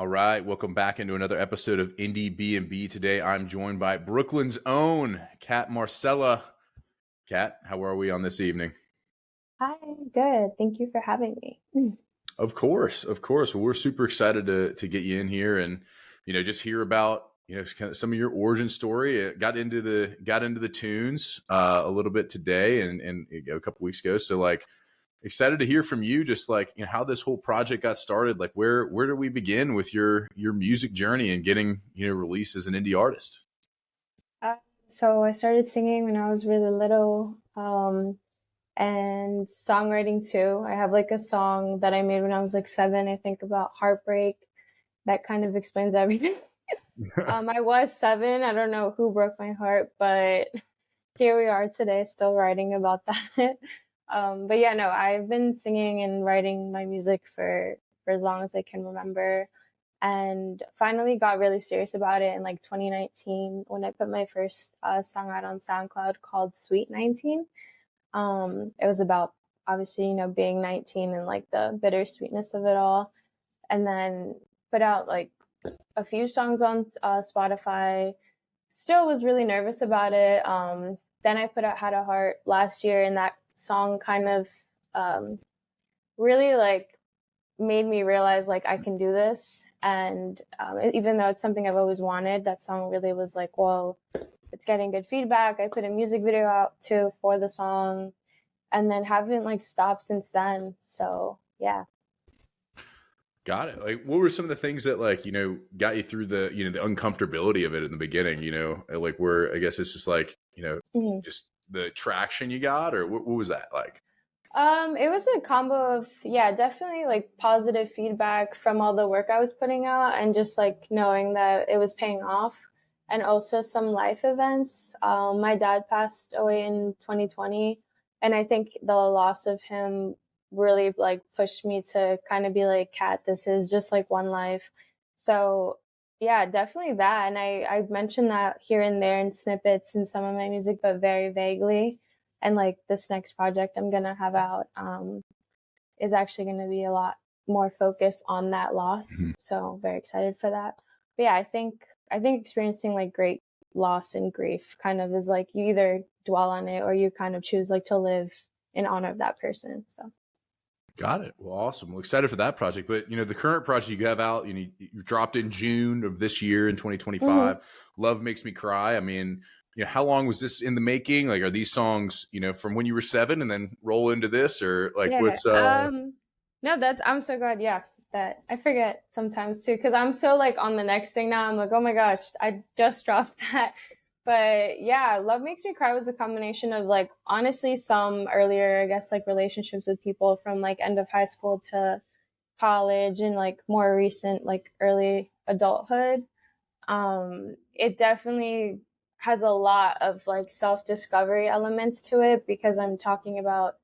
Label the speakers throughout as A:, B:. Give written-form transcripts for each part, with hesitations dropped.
A: All right, welcome back into another episode of Indiebnb. Today, I'm joined by Brooklyn's own Kat Marcella. Kat, how are we on this evening?
B: Hi, good. Thank you for having me.
A: Of course, of course. Well, we're super excited to get you in here and just hear about kind of some of your origin story. It got into the tunes a little bit today and a couple weeks ago. So like excited to hear from you, just like how this whole project got started. Like where do we begin with your music journey and getting released as an indie artist?
B: Uh, so I started singing when I was really little, and songwriting too. I have like a song that I made when I was like 7, I think, about heartbreak. That kind of explains everything. I was 7. I don't know who broke my heart, but here we are today, still writing about that. But yeah, no, I've been singing and writing my music for as long as I can remember, and finally got really serious about it in like 2019 when I put my first song out on SoundCloud called Sweet 19. It was about obviously, being 19 and like the bittersweetness of it all. And then put out like a few songs on Spotify. Still was really nervous about it. Then I put out Had a Heart last year, and that song kind of really like made me realize like I can do this. And even though it's something I've always wanted, that song really was like, whoa, it's getting good feedback. I put a music video out too for the song, and then haven't like stopped since then. So yeah.
A: Got it. Like, what were some of the things that like got you through the uncomfortability of it in the beginning? Like where I guess it's just like
B: Mhm.
A: just the traction you got, or what was that like?
B: It was a combo of, yeah, definitely like positive feedback from all the work I was putting out, and just like knowing that it was paying off, and also some life events. My dad passed away in 2020, and I think the loss of him really like pushed me to kind of be like, Kat, this is just like one life. So yeah, definitely that. And I mentioned that here and there in snippets in some of my music, but very vaguely. And like this next project I'm gonna have out is actually gonna be a lot more focused on that loss.
A: Mhm.
B: So very excited for that. But yeah, I think experiencing like great loss and grief kind of is like you either dwell on it or you kind of choose like to live in honor of that person. So
A: Got it. Well, awesome. Well, excited for that project. But the current project you have out, you dropped in June of this year in
B: mhm.
A: 2025. Love Makes Me Cry. I mean, how long was this in the making? Like, are these songs, from when you were 7 and then roll into this, or like
B: Yeah.
A: what's
B: No, I'm so glad, yeah, that I forget sometimes too, because I'm so like on the next thing now. I'm like, oh my gosh, I just dropped that. But yeah, Love Makes Me Cry was a combination of like honestly some earlier, I guess, like relationships with people from like end of high school to college, and like more recent, like early adulthood. It definitely has a lot of like self-discovery elements to it, because I'm talking about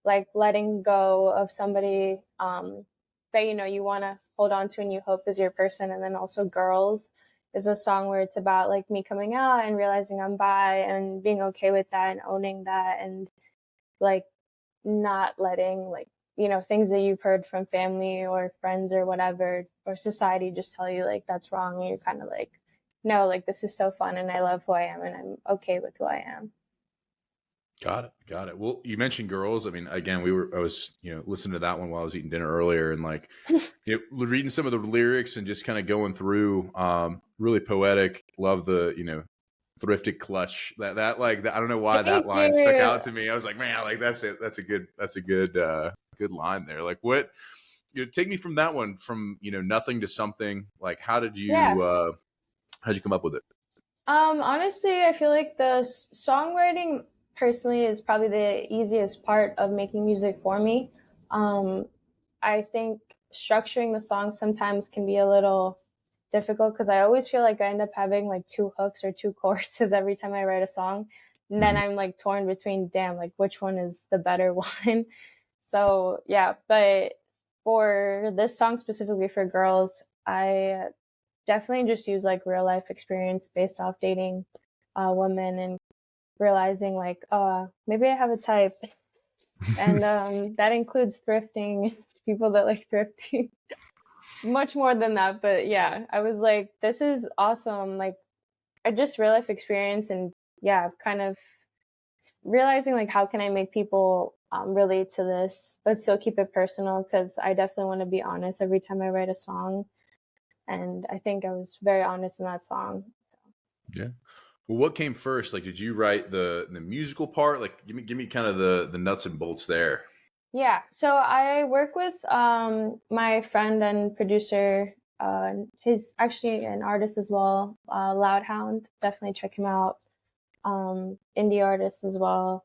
B: like letting go of somebody that you want to hold on to and you hope is your person. And then also Girls is a song where it's about like me coming out and realizing I'm bi and being okay with that and owning that, and like not letting like things that you've heard from family or friends or whatever or society just tell you like that's wrong, and you're kind of like, no, like this is so fun and I love who I am and I'm okay with who I am.
A: Got it. Got it. Well, you mentioned Girls. I mean, again, I was, listening to that one while I was eating dinner earlier and like, reading some of the lyrics and just kind of going through, really poetic. Love the, thrifted clutch that like, I don't know why that
B: Thank
A: line stuck
B: you.
A: out to me. I was like, man, like that's it. That's a good line there. Like what, take me from that one, from, nothing to something. Like,
B: Yeah.
A: how'd you come up with it?
B: Honestly, I feel like the songwriting personally is probably the easiest part of making music for me. Um, I think structuring the songs sometimes can be a little difficult, because I always feel like I end up having like two hooks or two choruses every time I write a song. And then
A: Mhm.
B: I'm like torn between, damn, like which one is the better one? So yeah, but for this song specifically for Girls, I definitely just use like real life experience based off dating women, and realizing like, maybe I have a type, and that includes thrifting, people that like thrifting. much more than that, but yeah, I was like, this is awesome. Like, I just real life experience, and yeah, kind of realizing like how can I make people relate to this, but still keep it personal, because I definitely want to be honest every time I write a song, and I think I was very honest in that song.
A: Yeah. Well, what came first? Like, did you write the musical part? Like, give me kind of the nuts and bolts there.
B: Yeah, so I work with my friend and producer. He's actually an artist as well, Loudhound. Definitely check him out. Indie artist as well.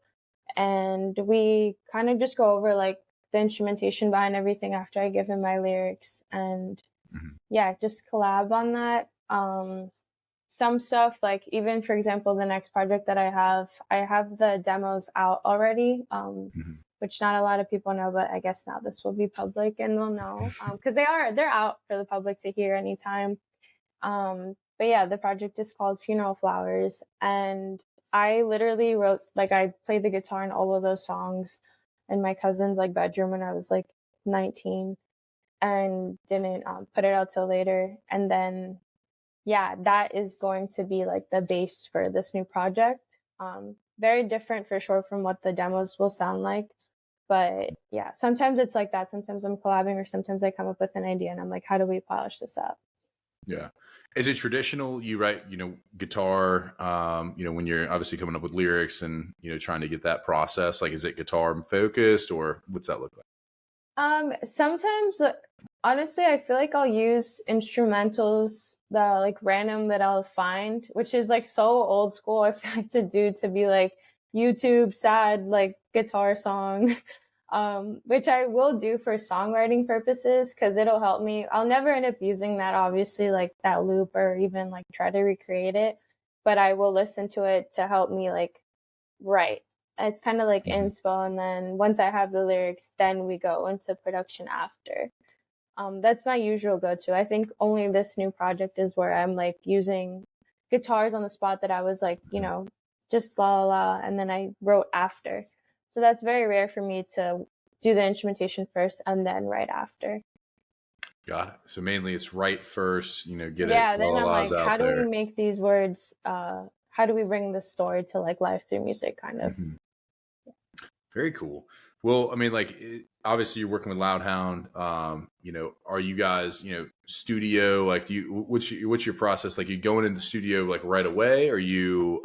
B: And we kind of just go over like the instrumentation behind everything after I give him my lyrics, and
A: Mhm.
B: yeah, just collab on that. Some stuff, like even for example, the next project that I have the demos out already,
A: Mhm.
B: which not a lot of people know, but I guess now this will be public and they'll know, because they're out for the public to hear anytime. But yeah, the project is called Funeral Flowers, and I literally wrote, like, I played the guitar in all of those songs in my cousin's like bedroom when I was like 19, and didn't put it out till later. And then yeah, that is going to be like the base for this new project. Very different for sure from what the demos will sound like. But yeah, sometimes it's like that. Sometimes I'm collabing, or sometimes I come up with an idea and I'm like, how do we polish this up?
A: Yeah. Is it traditional? You write, guitar, when you're obviously coming up with lyrics and, trying to get that process, like, is it guitar focused or what's that look like?
B: Sometimes, honestly, I feel like I'll use instrumentals that are like random that I'll find, which is like so old school. I feel like to do, to be like YouTube sad like guitar song, which I will do for songwriting purposes because it'll help me. I'll never end up using that, obviously, like that loop, or even like try to recreate it, but I will listen to it to help me like write. It's kind of like
A: Mhm.
B: inspo, and then once I have the lyrics, then we go into production after. That's my usual go-to. I think only this new project is where I'm like using guitars on the spot that I was like, just la la la, and then I wrote after. So that's very rare for me to do the instrumentation first and then write after.
A: Got it. So mainly it's write first, get it,
B: Yeah,
A: la
B: then
A: la
B: I'm
A: la's
B: like, how
A: out
B: do we
A: there.
B: make these words, how do we bring the story to like life through music, kind of?
A: Mhm. Very cool. Well, I mean, like, obviously you're working with Loudhound. Are you guys, studio? Like, what's your process? Like, you going in the studio like right away, or you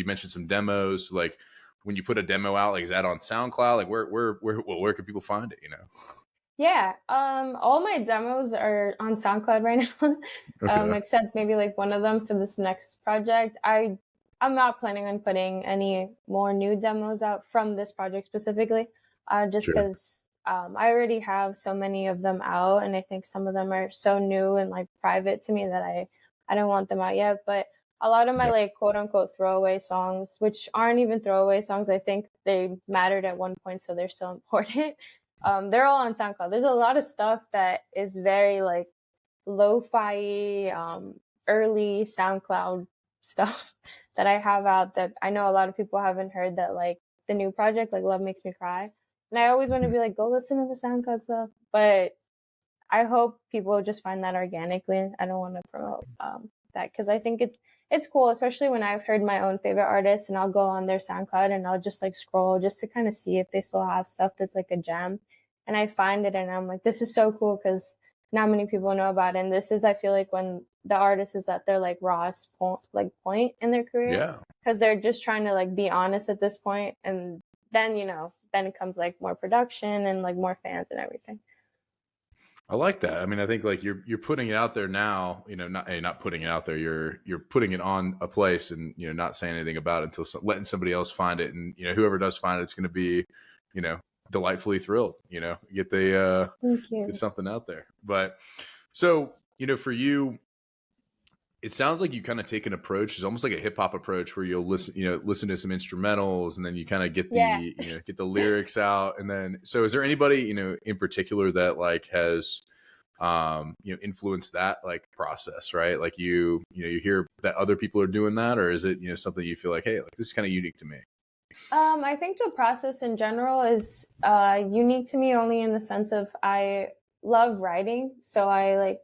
A: mentioned some demos. Like, when you put a demo out, like, is that on SoundCloud? Like, where can people find it?
B: Yeah, all my demos are on SoundCloud right now,
A: Okay.
B: except maybe like one of them for this next project. I'm not planning on putting any more new demos out from this project specifically, just
A: Sure.
B: because I already have so many of them out, and I think some of them are so new and like private to me that I don't want them out yet. But a lot of my
A: Yeah.
B: like quote unquote throwaway songs, which aren't even throwaway songs, I think they mattered at one point, so they're still important. They're all on SoundCloud. There's a lot of stuff that is very like lo-fi, early SoundCloud stuff that I have out that I know a lot of people haven't heard, that like the new project, like Love Makes Me Cry. And I always want to
A: Mhm.
B: be like, go listen to the SoundCloud stuff. But I hope people just find that organically. I don't want to promote that, because I think it's cool, especially when I've heard my own favorite artists and I'll go on their SoundCloud and I'll just like scroll just to kind of see if they still have stuff that's like a gem. And I find it and I'm like, this is so cool, because not many people know about it. And this is, I feel like, when the artist is at their like rawest point in their career,
A: Yeah.
B: because they're just trying to like be honest at this point, and then then it comes like more production and like more fans and everything.
A: I like that. I mean, I think like you're putting it out there now. Not putting it out there. You're putting it on a place, and not saying anything about it until letting somebody else find it, and whoever does find it, it's going to be, you know, delightfully thrilled.
B: Thank
A: Get
B: you.
A: something out there. But so for you, it sounds like you kind of take an approach. It's almost like a hip hop approach where you'll listen to some instrumentals, and then you kind of get
B: Yeah.
A: get the lyrics out, and then so is there anybody in particular that like has influenced that like process, right? Like you hear that other people are doing that, or is it something you feel like, hey, like this is kind of unique to me?
B: I think the process in general is unique to me only in the sense of I love writing. So I like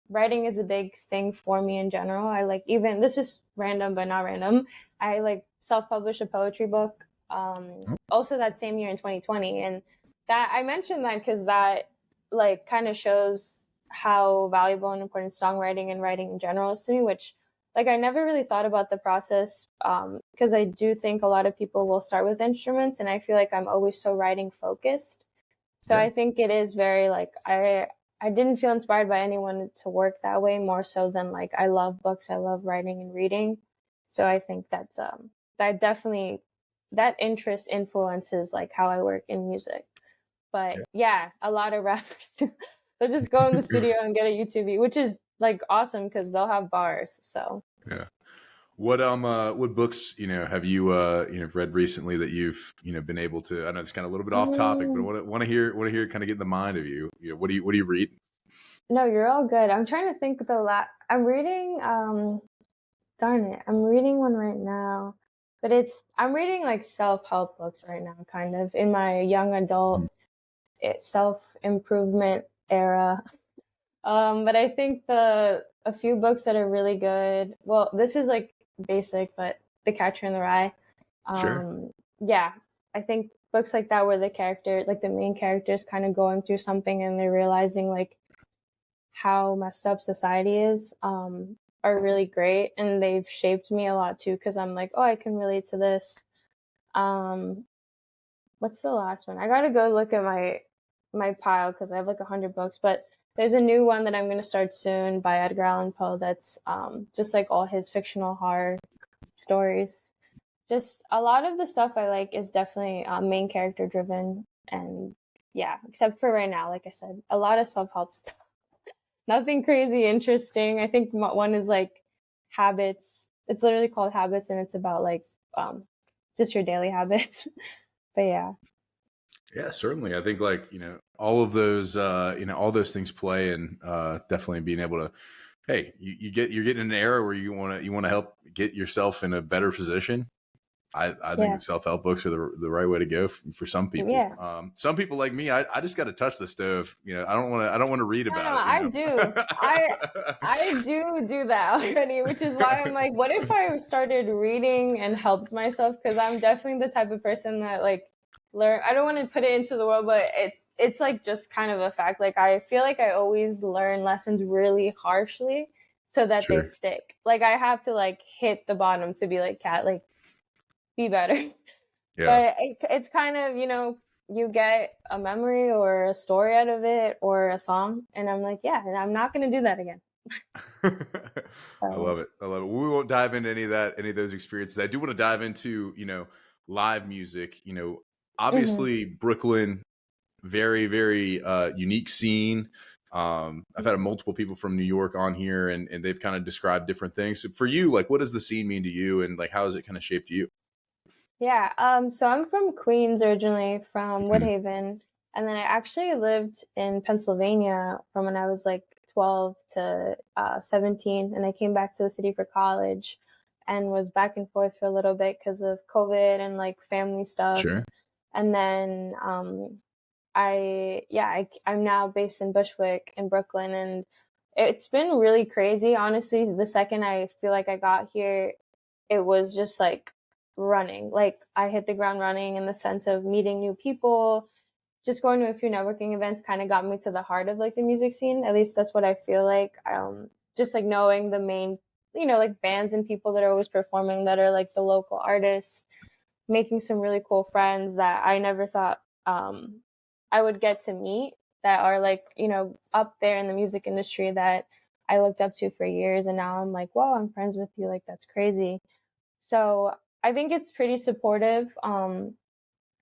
B: writing is a big thing for me in general. I like, even this is random but not random. I like self-published a poetry book also that same year in 2020, and that I mentioned that because that like kind of shows how valuable and important songwriting and writing in general is to me, which like I never really thought about the process because I do think a lot of people will start with instruments, and I feel like I'm always so writing focused. So
A: Yeah.
B: I think it is very like I didn't feel inspired by anyone to work that way more so than like I love books, I love writing and reading. So I think that's that definitely that interest influences like how I work in music. But yeah, a lot of rappers they'll just go in the studio and get a YouTube beat, which is like awesome because they'll have bars. So
A: Yeah. What books, have you read recently that you've, been able to, I know it's kind of a little bit off topic, but
B: mm,
A: want to hear kind of get in the mind of you. What do you read?
B: no, you're all good. I'm trying to think of the I'm reading darn it, I'm reading one right now. But I'm reading like self-help books right now, kind of in my young adult self-improvement era. But I think a few books that are really good. Well, this is like basic, but The Catcher in the Rye.
A: Sure.
B: Yeah, I think books like that where the character, like the main character, is kind of going through something and they're realizing like how messed up society is, are really great, and they've shaped me a lot too because I'm like, oh, I can relate to this. Um, what's the last one? I gotta go look at my pile because I have like 100 books, but there's a new one that I'm gonna start soon by Edgar Allan Poe. That's just like all his fictional horror stories. Just a lot of the stuff I like is definitely main character driven, and yeah, except for right now, like I said, a lot of self help stuff. Nothing crazy interesting. I think one is like habits. It's literally called Habits, and it's about like um, just your daily habits. But yeah.
A: Yeah, certainly. I think like, all of those, all those things play, and definitely being able to, hey, you're getting in an era where you want to help get yourself in a better position. I
B: Yeah.
A: think self-help books are the right way to go for some people.
B: Yeah.
A: Some people like me, I just got to touch the stove. I don't want to read
B: No,
A: about it,
B: I do. I do that already, which is why I'm like, what if I started reading and helped myself? Because I'm definitely the type of person that like learn. I don't want to put it into the world, but it's like just kind of a fact. Like I feel like I always learn lessons really harshly so that they
A: Sure.
B: stick. Like I have to like hit the bottom to be like, Cat, like be better.
A: Yeah.
B: But it's kind of, you get a memory or a story out of it or a song. And I'm like, yeah, and I'm not going to do that again.
A: I
B: So,
A: love it. I love it. We won't dive into any of those experiences. I do want to dive into, live music.
B: mhm.
A: Obviously Brooklyn, very, very unique scene. I've had multiple people from New York on here, and they've kind of described different things. So for you, like, what does the scene mean to you, and like, how has it kind of shaped you?
B: Yeah. So I'm from Queens originally, from
A: Mhm.
B: Woodhaven. And then I actually lived in Pennsylvania from when I was like 12 to 17. And I came back to the city for college and was back and forth for a little bit because of COVID and like family stuff.
A: Sure.
B: And then I'm now based in Bushwick in Brooklyn, and it's been really crazy. Honestly, the second I feel like I got here, it was just like running. Like I hit the ground running in the sense of meeting new people. Just going to a few networking events kind of got me to the heart of like the music scene. At least that's what I feel like. Just like knowing the main, like bands and people that are always performing that are like the local artists, making some really cool friends that I never thought I would get to meet, that are like, up there in the music industry that I looked up to for years. And now I'm like, whoa, I'm friends with you. Like, that's crazy. So I think it's pretty supportive.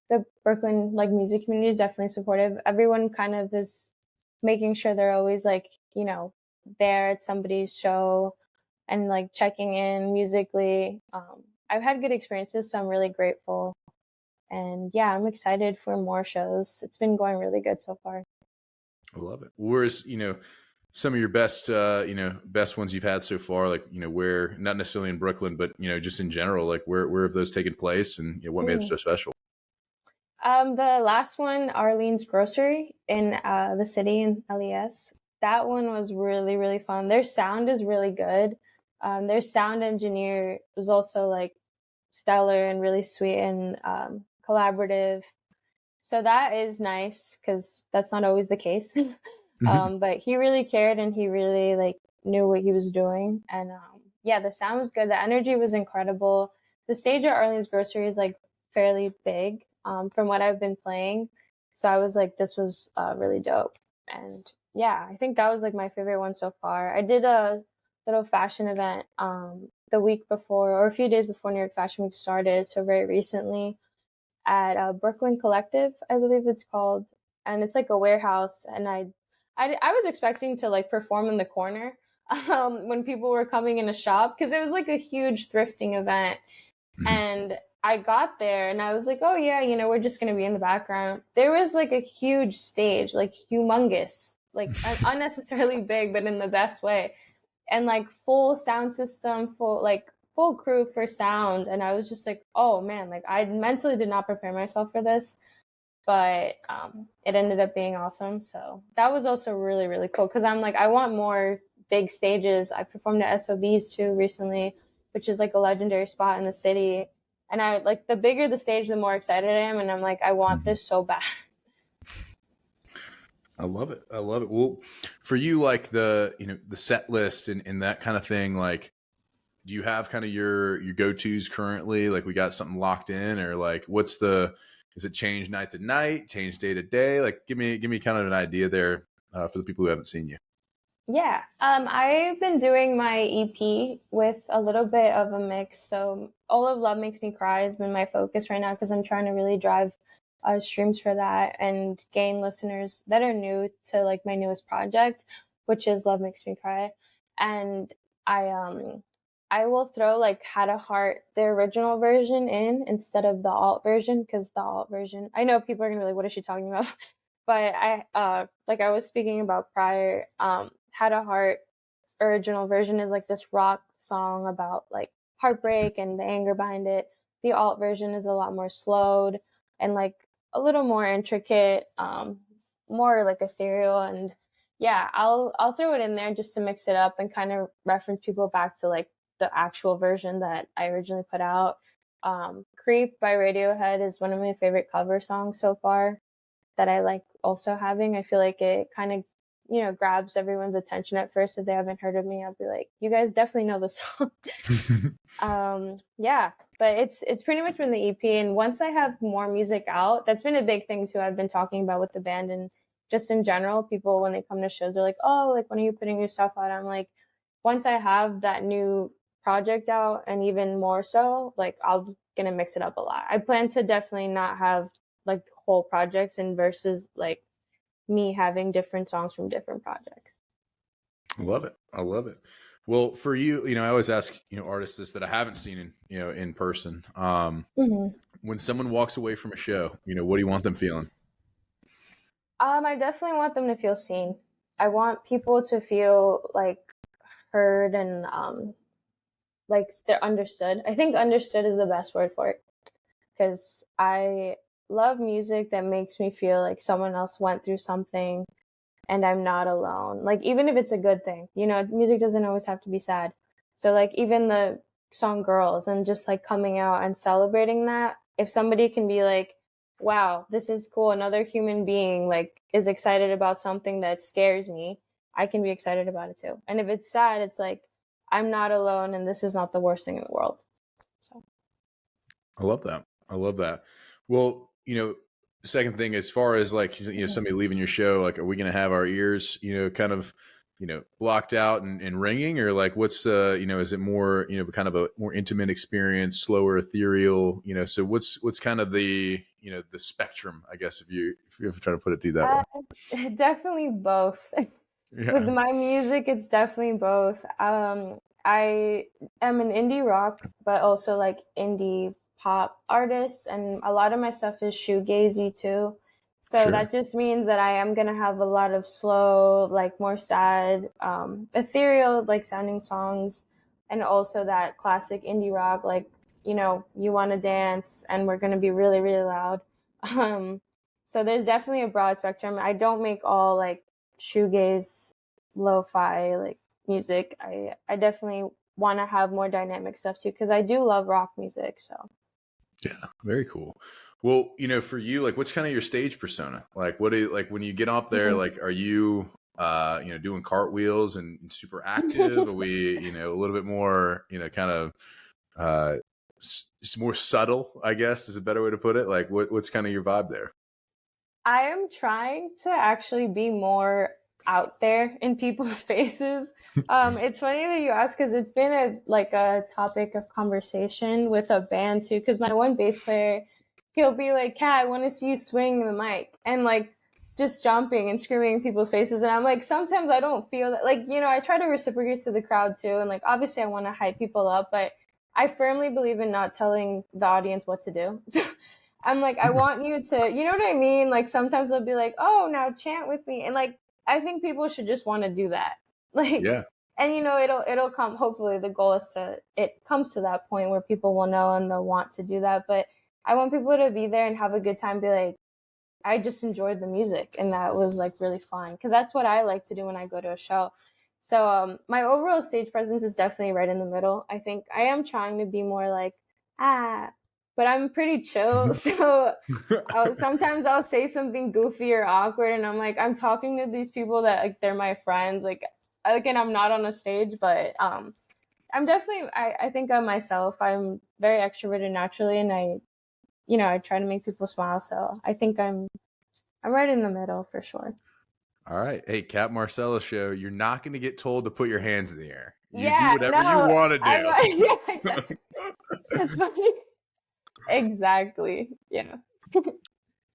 B: The Brooklyn like music community is definitely supportive. Everyone kind of is making sure they're always like, there at somebody's show and like checking in musically. I've had good experiences, so I'm really grateful. And yeah, I'm excited for more shows. It's been going really good so far.
A: I love it. Where's, some of your best, best ones you've had so far, like, where, not necessarily in Brooklyn, but, just in general, like where have those taken place, and what made them
B: Mm.
A: so special?
B: The last one, Arlene's Grocery in the city in LES. That one was really, really fun. Their sound is really good. Their sound engineer was also like stellar and really sweet and collaborative. So that is nice because that's not always the case. But he really cared and he really like knew what he was doing. And yeah, the sound was good. The energy was incredible. The stage at Arlene's Grocery is like fairly big from what I've been playing. So I was like, this was really dope. And yeah, I think that was like my favorite one so far. I did a little fashion event the week before or a few days before New York Fashion Week started. So very recently at Brooklyn Collective, I believe it's called, and it's like a warehouse. And I was expecting to like perform in the corner when people were coming in to shop because it was like a huge thrifting event. And I got there and I was like, oh yeah, you know, we're just gonna be in the background. There was like a huge stage, like humongous, like unnecessarily big, but in the best way, and like full sound system, full crew for sound. And I was just like, oh man, like I mentally did not prepare myself for this, but it ended up being awesome. So that was also really, really cool because I'm like, I want more big stages. I performed at SOBs too recently, which is like a legendary spot in the city. And I like the bigger the stage, the more excited I am. And I'm like, I want this so bad.
A: I love it. I love it. Well, for you, like the the set list and that kind of thing, like do you have kind of your go-tos currently? Like we got something locked in, or like what's the is it change night to night, change day to day? Like give me kind of an idea there for the people who haven't seen you.
B: Yeah, I've been doing my EP with a little bit of a mix. So All of Love Makes Me Cry has been my focus right now because I'm trying to really drive streams for that and gain listeners that are new to like my newest project, which is Love Makes Me Cry. And I um I will throw like Had a Heart, the original version in instead of the alt version because the alt version, I know people are gonna be like, what is she talking about? But like I was speaking about prior, Had a Heart original version is like this rock song about like heartbreak and the anger behind it. The alt version is a lot more slowed and like a little more intricate, more like ethereal. And yeah, I'll throw it in there just to mix it up and kind of reference people back to like the actual version that I originally put out. Creep by Radiohead is one of my favorite cover songs so far that I like also having. I feel like it kind of, you know, grabs everyone's attention at first. If they haven't heard of me, I'll be like, you guys definitely know the song. Yeah, but it's pretty much been the EP. And once I have more music out, that's been a big thing too. I've been talking about with the band and just in general, people when they come to shows, they're like, oh, like when are you putting your stuff out? I'm like, once I have that new project out and even more so, like I'm gonna mix it up a lot. I plan to definitely not have like whole projects and versus like me having different songs from different projects.
A: I love it. I love it. Well, for you, I always ask, artists this that I haven't seen in person.
B: Mm-hmm.
A: When someone walks away from a show, what do you want them feeling?
B: I definitely want them to feel seen. I want people to feel like heard and like they're understood. I think understood is the best word for it because I love music that makes me feel like someone else went through something and I'm not alone. Like even if it's a good thing, music doesn't always have to be sad. So like even the song Girls and just like coming out and celebrating that, if somebody can be like, wow, this is cool. Another human being like is excited about something that scares me. I can be excited about it too. And if it's sad, it's like, I'm not alone and this is not the worst thing in the world. So.
A: I love that. I love that. Well, second thing, as far as like, somebody leaving your show, like, are we going to have our ears, kind of, blocked out and ringing, or like, what's, is it more, kind of a more intimate experience, slower, ethereal, so what's kind of the, the spectrum, I guess, if you're trying to put it to that way.
B: Definitely both. With
A: Yeah.
B: my music, it's definitely both. I am an indie rock, but also like indie pop artist, and a lot of my stuff is shoegazy too. So
A: Sure.
B: that just means that I am gonna have a lot of slow, like more sad, ethereal, like sounding songs, and also that classic indie rock, like you want to dance, and we're gonna be really, really loud. Um, so there's definitely a broad spectrum. I don't make all like shoegaze, lo-fi like music. I definitely want to have more dynamic stuff too because I do love rock music. So
A: Yeah, very cool. Well, for you, like, what's kind of your stage persona? Like, what do you like when you get up there? Like, are you, doing cartwheels and super active? Are we, a little bit more, kind of, uh, more subtle? I guess is a better way to put it. Like, what's kind of your vibe there?
B: I am trying to actually be more out there in people's faces. It's funny that you ask because it's been a topic of conversation with a band too. Because my one bass player, he'll be like, "Kat, I want to see you swing the mic," and like just jumping and screaming in people's faces. And I'm like, sometimes I don't feel that. Like I try to reciprocate to the crowd too, and like obviously I want to hype people up, but I firmly believe in not telling the audience what to do. I'm like, I want you to, you know what I mean? Like sometimes they'll be like, "Oh, now chant with me," and like I think people should just want to do that. Like,
A: Yeah.
B: and it'll come. Hopefully, the goal is it comes to that point where people will know and they'll want to do that. But I want people to be there and have a good time. Be like, I just enjoyed the music, and that was like really fun because that's what I like to do when I go to a show. So my overall stage presence is definitely right in the middle. I think I am trying to be more like but I'm pretty chill. So sometimes I'll say something goofy or awkward, and I'm like, I'm talking to these people that like they're my friends. Like, again, I'm not on a stage, but I'm definitely. I think I'm myself. I'm very extroverted naturally, and I try to make people smile. So I think I'm right in the middle for sure.
A: All right. Hey, Cat Marcella show. You're not going to get told to put your hands in the air. You do
B: Yeah,
A: whatever you
B: no,
A: want to
B: I
A: do.
B: know. Yeah, exactly. That's funny. Exactly. Yeah.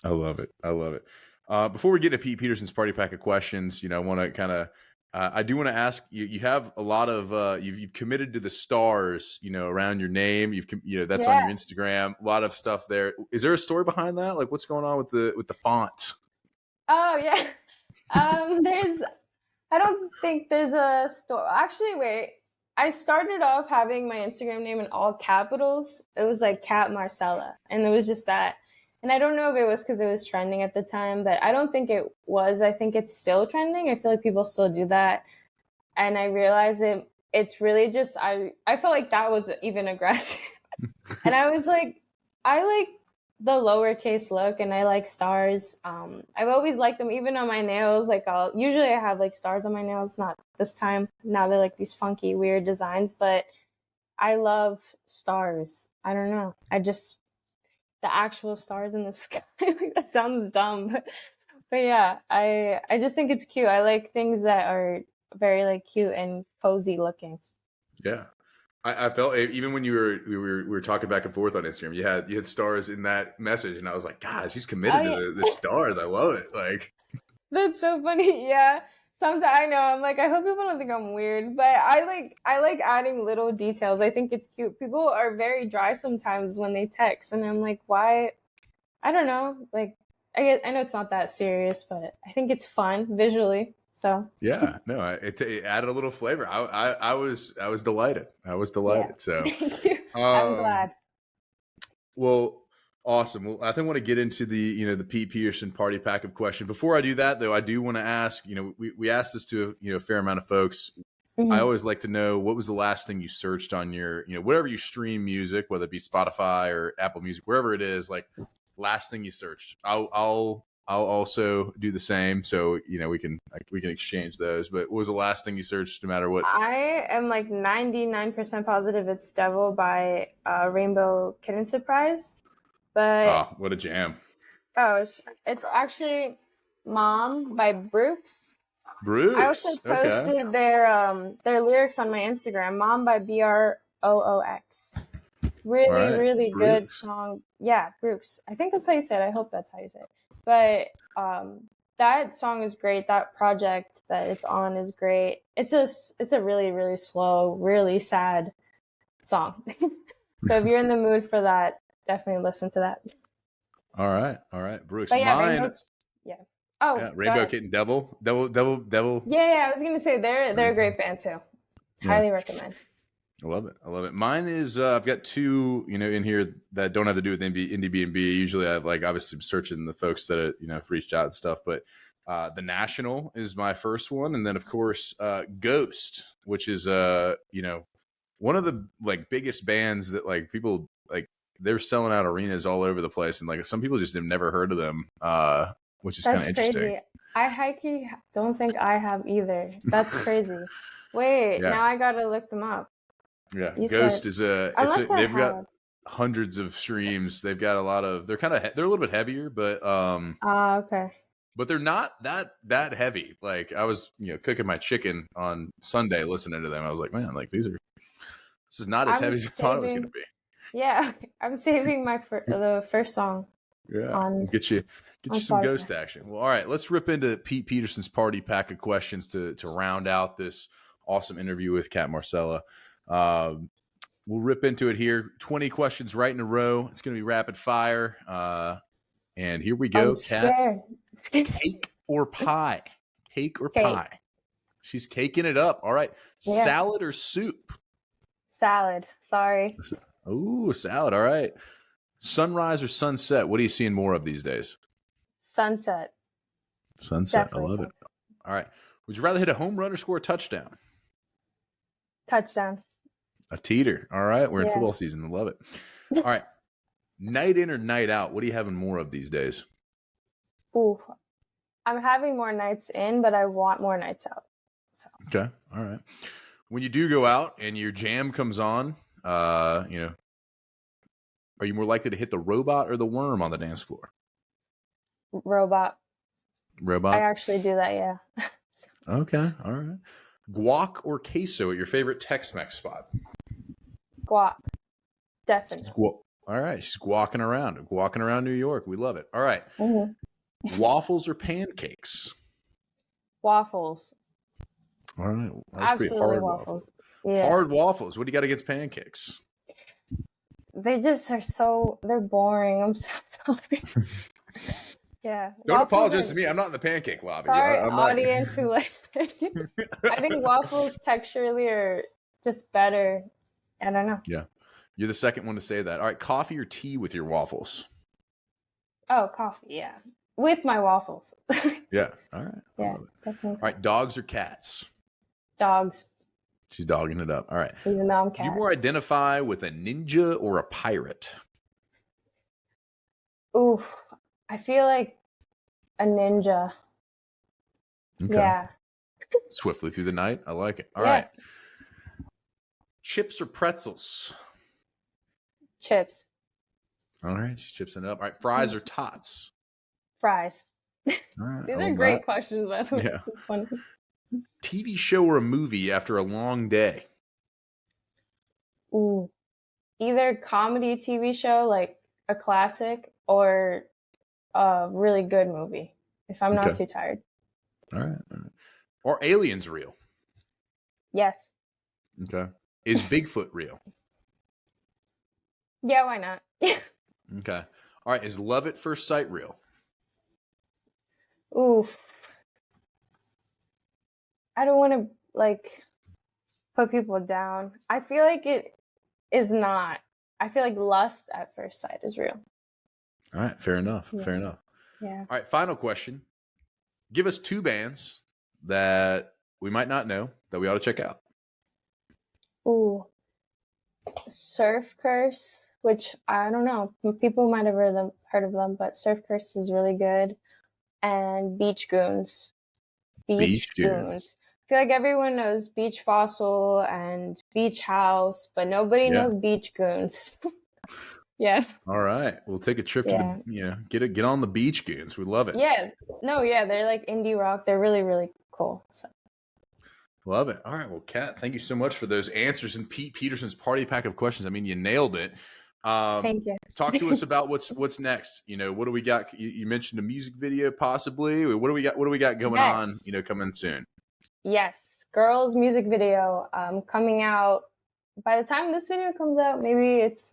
A: I love it. I love it. Before we get to Pete Peterson's party pack of questions, I want to kind of, I do want to ask you. You have a lot of, you've committed to the stars, around your name. That's on
B: Yeah.
A: your Instagram. A lot of stuff there. Is there a story behind that? Like, what's going on with the font?
B: Oh yeah. There's I don't think there's a store. Actually, wait. I started off having my Instagram name in all capitals. It was like Cat Marcella, and it was just that. And I don't know if it was because it was trending at the time, but I don't think it was. I think it's still trending. I feel like people still do that, and I realized it's really just I felt like that was even aggressive. And I was like, I like the lowercase look and I like stars. I've always liked them even on my nails. Like usually I have like stars on my nails, not this time. Now they're like these funky, weird designs, but I love stars. I don't know. The actual stars in the sky. Like, that sounds dumb, but yeah, I just think it's cute. I like things that are very like cute and cozy looking.
A: Yeah. I felt even when we were talking back and forth on Instagram, you had stars in that message, and I was like, God, she's
B: Oh
A: committed to
B: yeah.
A: the stars. I love it. Like,
B: That's so funny. Yeah. Sometimes I know I'm like I hope people don't think I'm weird, but I like adding little details. I think it's cute. People are very dry sometimes when they text, and I'm like, why? I don't know. Like I know it's not that serious, but I think it's fun visually. So
A: yeah, no, it added a little flavor. I was delighted. I was
B: yeah,
A: delighted. So,
B: thank you. I'm
A: um,
B: glad.
A: well, awesome. Well, I think I want to get into the Pete Peterson party pack of question. Before I do that, though, I do want to ask. We asked this to a fair amount of folks. I
B: Mhm.
A: always like to know what was the last thing you searched on your whatever you stream music, whether it be Spotify or Apple Music, wherever it is. Like last thing you searched. I'll also do the same, so we can exchange those. But what was the last thing you searched, no matter what?
B: I am like 99% positive it's Devil by Rainbow Kitten Surprise, but
A: Oh, what a jam!
B: oh, it's actually Mom by Brooks. I also
A: Bruce. Okay.
B: posted their lyrics on my Instagram. Mom by Broox.
A: All
B: Really,
A: right,
B: really good
A: Bruce.
B: song. Yeah, Brooks. I think that's how you say it. I hope that's how you say it. But that song is great. That project that it's on is great. It's a really, really slow, really sad song. So if you're in the mood for that, definitely listen to that.
A: All right, Bruce.
B: But yeah,
A: Mine.
B: Rainbow. Yeah. Oh,
A: Yeah,
B: go
A: Rainbow
B: ahead.
A: Kitten, Devil.
B: Yeah, I was gonna say they're a
A: Right.
B: great band too.
A: Yeah.
B: Highly recommend.
A: I love it. I love it. Mine is I've got two, in here that don't have to do with Indiebnb. Usually, I've obviously searching the folks that have reached out and stuff. But the National is my first one, and then of course Ghost, which is one of the biggest bands that people they're selling out arenas all over the place, and some people just have never heard of them, which is kind of interesting.
B: Crazy. I hikey don't think I have either. That's crazy. Wait, now I gotta look them up.
A: Yeah, Ghost is they've got hundreds of streams. They've got a lot of they're a little bit heavier, but
B: okay.
A: But they're not that heavy. I was cooking my chicken on Sunday listening to them. I was like, man, this is not as heavy as I thought it was going to be.
B: Yeah, I'm saving the first song.
A: Yeah, get you some Ghost action. Well, all right, let's rip into Pete Peterson's party pack of questions to round out this awesome interview with Kat Marcella. We'll rip into it here. 20 questions right in a row. It's going to be rapid fire. And here we go. Kat, cake or pie? Cake or pie? She's caking it up. All right. Yeah. Salad or soup?
B: Salad. Sorry.
A: Ooh, salad. All right. Sunrise or sunset? What are you seeing more of these days?
B: Sunset.
A: Sunset. Definitely I love sunset. It. All right. Would you rather hit a home run or score a touchdown?
B: Touchdown.
A: A teeter. All right. We're in football season. I love it. All right. Night in or night out? What are you having more of these days?
B: Ooh, I'm having more nights in, but I want more nights out.
A: So. Okay. All right. When you do go out and your jam comes on, are you more likely to hit the robot or the worm on the dance floor?
B: Robot.
A: Robot?
B: I actually do that, yeah.
A: Okay. All right. Guac or queso at your favorite Tex-Mex spot?
B: Guac. Definitely.
A: All right. She's walking around New York. We love it. All right. Mm-hmm. Waffles or pancakes?
B: Waffles.
A: All right. That's
B: absolutely
A: pretty hard
B: waffles. Yeah.
A: Hard waffles. What do you got against pancakes?
B: They just they're boring. I'm so sorry. Yeah.
A: Don't apologize to me. I'm not in the pancake lobby.
B: Sorry, audience who likes it. I think waffles texturally are just better. I don't know.
A: Yeah. You're the second one to say that. All right. Coffee or tea with your waffles?
B: Oh, coffee. Yeah. With my waffles.
A: Yeah. All right.
B: Yeah. Definitely.
A: All right. Dogs or cats?
B: Dogs.
A: She's dogging it up. All right.
B: Even though I'm cat.
A: Do you more identify with a ninja or a pirate?
B: Oof. I feel like a ninja. Okay. Yeah.
A: Swiftly through the night. I like it. All right. Chips or pretzels?
B: Chips.
A: All right. She's chipsing it up. All right. Fries or tots?
B: Fries.
A: All right.
B: These are great questions, by the way.
A: Yeah. Funny. TV show or a movie after a long day?
B: Ooh. Either comedy TV show, like a classic, or a really good movie, if I'm not too tired.
A: All right. All right. Are aliens real?
B: Yes.
A: Okay. Is Bigfoot real?
B: Yeah, why not?
A: Okay. All right. Is love at first sight real?
B: Oof. I don't want to put people down. I feel like it is not. I feel like lust at first sight is real.
A: All right. Fair enough.
B: Yeah.
A: Fair enough.
B: Yeah.
A: All right. Final question. Give us two bands that we might not know that we ought to check out.
B: Ooh. Surf Curse, which I don't know. People might have heard of them, but Surf Curse is really good. And Beach Goons. Beach Goons. I feel like everyone knows Beach Fossil and Beach House, but nobody knows Beach Goons. Yeah.
A: All right. We'll take a trip to the get on the Beach Goons. We love it.
B: Yeah. No, yeah, they're like indie rock. They're really, really cool. So.
A: Love it. All right. Well, Kat, thank you so much for those answers and Pete Peterson's party pack of questions. I mean, you nailed it.
B: Thank you.
A: Talk to us about what's next. What do we got? You mentioned a music video, possibly. What do we got? What do we got going on? Coming soon.
B: Yes, girls' music video coming out. By the time this video comes out, maybe it's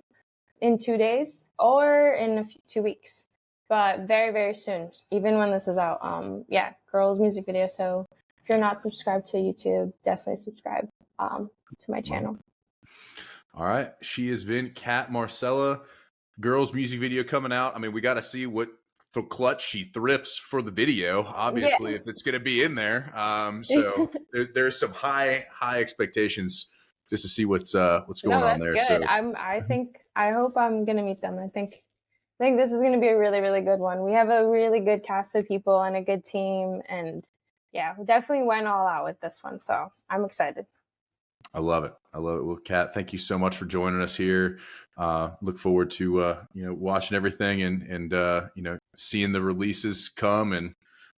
B: in 2 days or in 2 weeks, but very, very soon. Even when this is out, girls' music video. So if you're not subscribed to YouTube, definitely subscribe to my channel.
A: All right. She has been Kat Marcella. Girls music video coming out. I mean, we got to see what the clutch she thrifts for the video,
B: Yeah.
A: obviously, if it's going to be in there. So there's some high expectations just to see what's
B: No,
A: going on
B: that's
A: there.
B: good.
A: So
B: I hope I'm gonna meet them. I think this is gonna be a really, really good one. We have a really good cast of people and a good team, and yeah, we definitely went all out with this one. So I'm excited.
A: I love it. I love it. Well, Kat, thank you so much for joining us here. Look forward to watching everything and seeing the releases come, and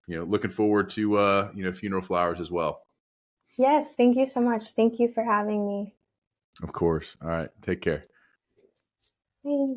A: looking forward to Funeral Flowers as well.
B: Yeah, thank you so much. Thank you for having me.
A: Of course. All right. Take care.
B: Bye.